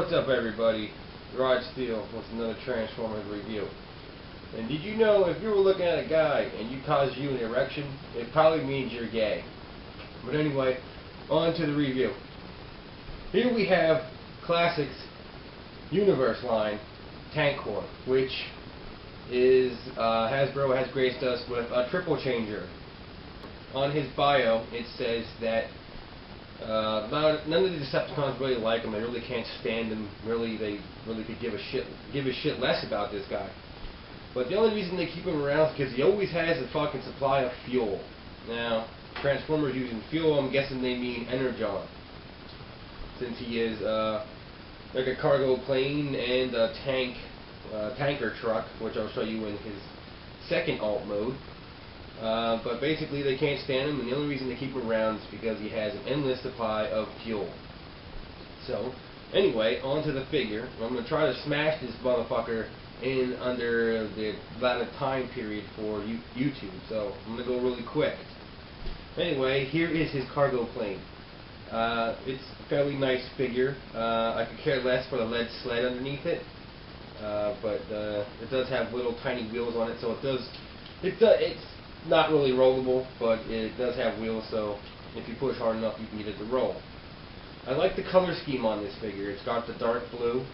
What's up, everybody? Rod Steele with another Transformers review. And did you know if you were looking at a guy and you caused you an erection, it probably means you're gay. But anyway, on to the review. Here we have Classics Universe line Tankor, which is Hasbro has graced us with a triple changer. On his bio, it says that none of the Decepticons really like him. They really can't stand him. They really could give a shit less about this guy. But the only reason they keep him around is because he always has a fucking supply of fuel. Now, Transformers using fuel, I'm guessing they mean energon, since he is like a cargo plane and a tanker truck, which I'll show you in his second alt mode. But basically they can't stand him, and the only reason they keep him around is because he has an endless supply of fuel. So, anyway, on to the figure. I'm going to try to smash this motherfucker in under the allotted time period for YouTube, so I'm going to go really quick. Anyway, here is his cargo plane. It's a fairly nice figure. I could care less for the lead sled underneath it, but it does have little tiny wheels on it, so it's not really rollable, but it does have wheels, so if you push hard enough, you can get it to roll. I like the color scheme on this figure. It's got the dark blue,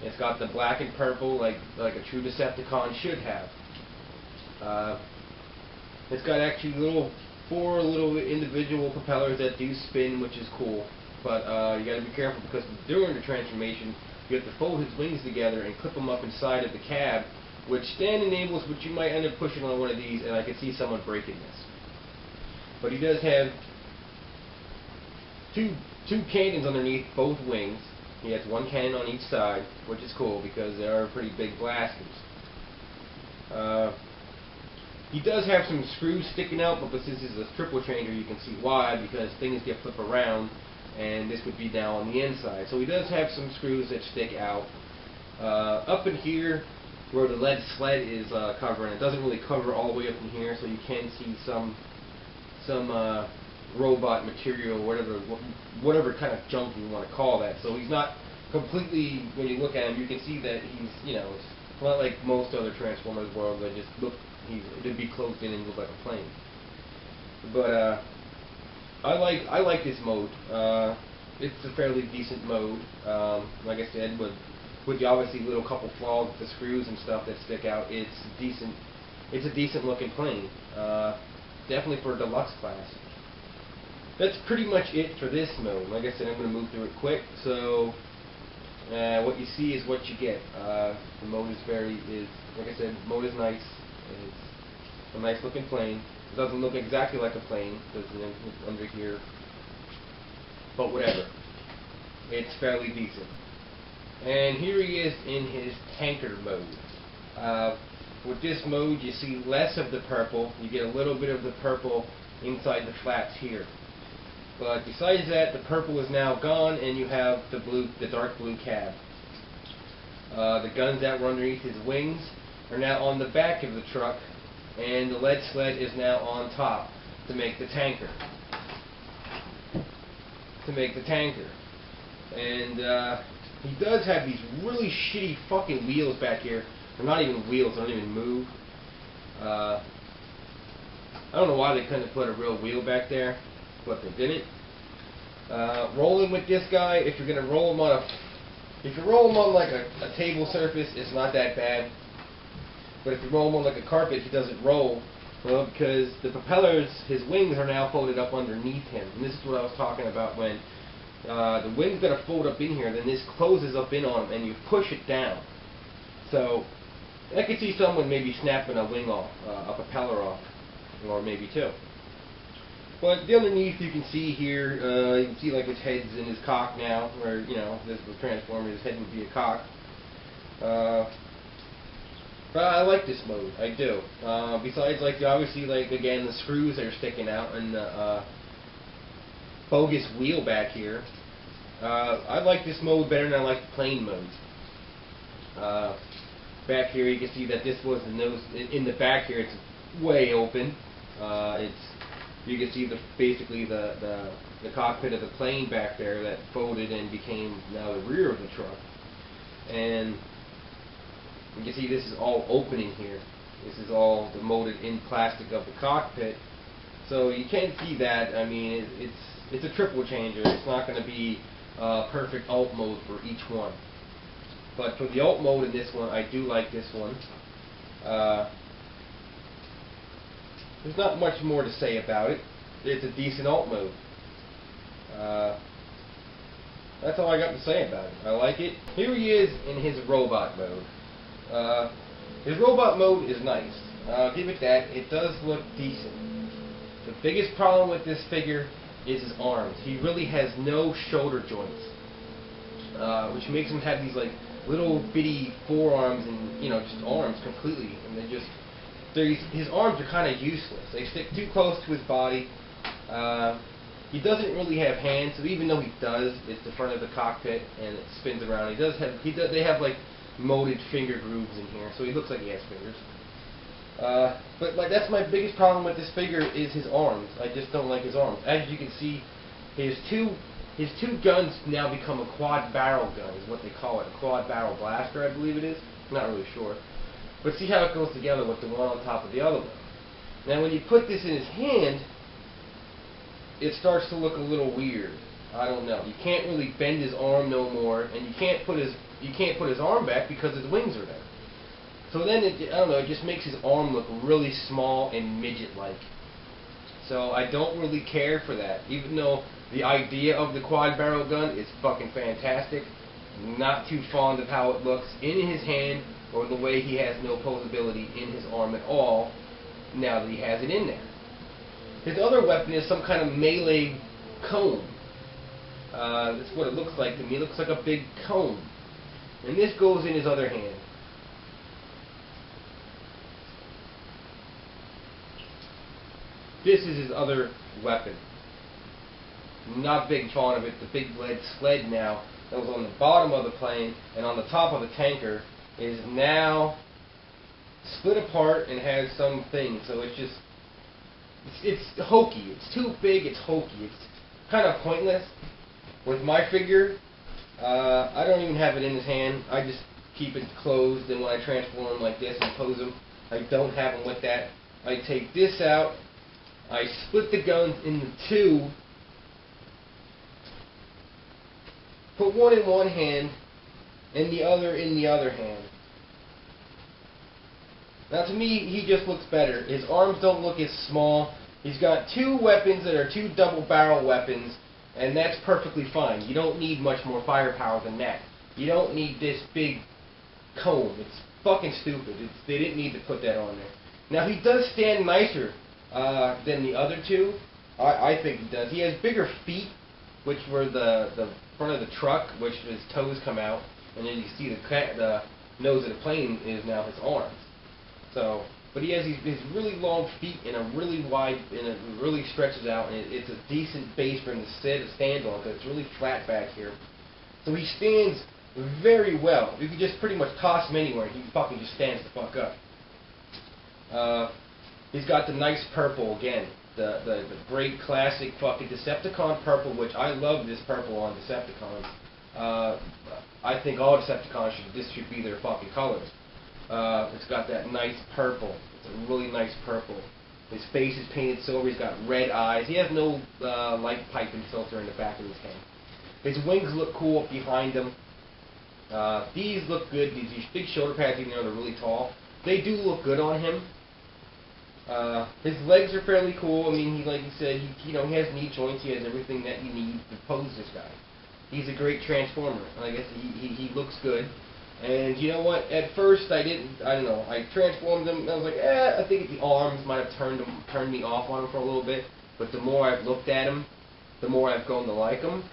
it's got the black and purple, like a true Decepticon should have. It's got actually four little individual propellers that do spin, which is cool. But you got to be careful, because during the transformation, you have to fold his wings together and clip them up inside of the cab, which then enables what you might end up pushing on one of these, and I could see someone breaking this. But he does have two cannons underneath both wings. He has one cannon on each side, which is cool because they are pretty big blasters. He does have some screws sticking out, but since this is a triple changer, you can see why, because things get flipped around, and this would be now on the inside. So he does have some screws that stick out. Up in here, where the lead sled is covering, it doesn't really cover all the way up in here, so you can see some robot material, whatever kind of junk you want to call that. So he's not completely, when you look at him, you can see that he's, it's not like most other Transformers worlds that just look, it'd be closed in and look like a plane. But I like this mode. It's a fairly decent mode. Like I said, with the obviously little couple flaws with the screws and stuff that stick out, it's decent. It's a decent looking plane. Definitely for a deluxe class. That's pretty much it for this mode. Like I said, I'm going to move through it quick. So what you see is what you get. The mode is like I said, mode is nice. It's a nice looking plane. It doesn't look exactly like a plane because it's under here, but whatever. It's fairly decent. And here he is in his tanker mode. With this mode, you see less of the purple. You get a little bit of the purple inside the flaps here. But besides that, the purple is now gone, and you have the dark blue cab. The guns that were underneath his wings are now on the back of the truck, and the lead sled is now on top to make the tanker. And he does have these really shitty fucking wheels back here. They're not even wheels, they don't even move. I don't know why they couldn't put a real wheel back there, but they didn't. Rolling with this guy, if you're gonna roll him on like a table surface, it's not that bad. But if you roll him on like a carpet, he doesn't roll. Well, because the propellers, his wings are now folded up underneath him. And this is what I was talking about when the wings gotta fold up in here, then this closes up in on him, and you push it down. So I could see someone maybe snapping a wing off, a propeller off, or maybe two. But the underneath, you can see here, you can see like his head's in his cock now, where this was Transformers, his head would be a cock. But I like this mode, I do. Besides, obviously, again, the screws that are sticking out and the bogus wheel back here. I like this mode better than I like the plane mode. Back here, you can see that this was the nose. In the back here, it's way open. You can see basically the the cockpit of the plane back there that folded and became now the rear of the truck. And you can see this is all opening here. This is all the molded in plastic of the cockpit. So you can't see that. I mean, it's a triple changer. It's not going to be perfect alt mode for each one. But for the alt mode in this one, I do like this one. There's not much more to say about it. It's a decent alt mode. That's all I got to say about it. I like it. Here he is in his robot mode. His robot mode is nice. I'll give it that. It does look decent. The biggest problem with this figure is his arms. He really has no shoulder joints, which makes him have these like little bitty forearms and just arms completely, and his arms are kind of useless. They stick too close to his body. He doesn't really have hands, so even though he does, it's the front of the cockpit and it spins around. They have like molded finger grooves in here, so he looks like he has fingers. But like that's my biggest problem with this figure is his arms. I just don't like his arms. As you can see, his two guns now become a quad barrel gun, is what they call it, a quad barrel blaster, I believe it is. I'm not really sure. But see how it goes together with the one on top of the other one. Now when you put this in his hand, it starts to look a little weird. I don't know. You can't really bend his arm no more, and you can't put his arm back because his wings are there. So then I don't know. It just makes his arm look really small and midget-like. So I don't really care for that, even though the idea of the quad barrel gun is fucking fantastic. Not too fond of how it looks in his hand or the way he has no posability in his arm at all now that he has it in there. His other weapon is some kind of melee comb. That's what it looks like to me. It looks like a big comb. And this goes in his other hand. This is his other weapon. Not a big fan of it. The big lead sled now that was on the bottom of the plane and on the top of the tanker is now split apart and has some thing. So it's just it's hokey. It's too big. It's hokey. It's kind of pointless. With my figure, I don't even have it in his hand. I just keep it closed, and when I transform him like this and pose him, I don't have him with that. I take this out. I split the guns into two. Put one in one hand and the other in the other hand. Now to me, he just looks better. His arms don't look as small. He's got two weapons that are two double barrel weapons, and that's perfectly fine. You don't need much more firepower than that. You don't need this big comb. It's fucking stupid. They didn't need to put that on there. Now he does stand nicer than the other two. I think he does. He has bigger feet, which were the front of the truck, which his toes come out, and then you see the nose of the plane is now his arms. So, but he has his really long feet and a really wide, and it really stretches out, and it's a decent base for him to stand on because it's really flat back here. So he stands very well. You can just pretty much toss him anywhere, and he fucking just stands the fuck up. He's got the nice purple again. The great classic fucking Decepticon purple, which I love this purple on Decepticons. I think all Decepticons this should be their fucking colors. It's got that nice purple. It's a really nice purple. His face is painted silver. He's got red eyes. He has no light pipe and filter in the back of his head. His wings look cool up behind him. These look good. These big shoulder pads, even though they're really tall, they do look good on him. His legs are fairly cool. I mean, like you said, he has knee joints. He has everything that you need to pose this guy. He's a great transformer. Like I guess he looks good. And you know what? At first, I don't know. I transformed him, and I was like, I think the arms might have turned me off on him for a little bit. But the more I've looked at him, the more I've grown to like him.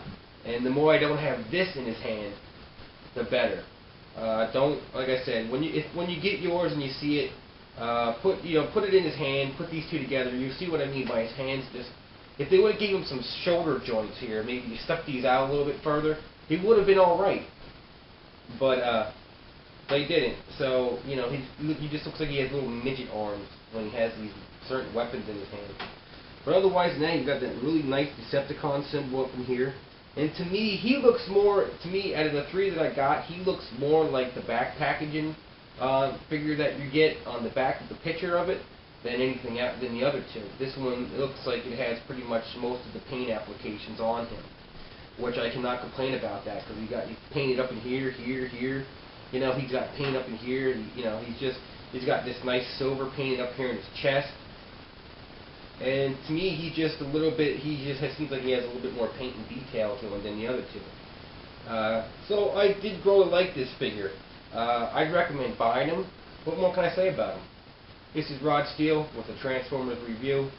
And the more I don't have this in his hand, the better. Like I said, when you get yours and you see it, put it in his hand. Put these two together. You see what I mean by his hands. Just if they would have given him some shoulder joints here, maybe you stuck these out a little bit further, he would have been all right. But they didn't. So he just looks like he has little midget arms when he has these certain weapons in his hand. But otherwise than that, you got that really nice Decepticon symbol up in here. And to me, he looks more, to me, out of the three that I got, he looks more like the back packaging figure that you get on the back of the picture of it than anything else, than the other two. This one looks like it has pretty much most of the paint applications on him, which I cannot complain about that, because he painted up in here, here, here. You know, he's got paint up in here. You know, he's got this nice silver painted up here in his chest. And to me, he just seems like he has a little bit more paint and detail to him than the other two. So I did grow to like this figure. I'd recommend buying him. What more can I say about him? This is Rod Steele with the Transformers Review.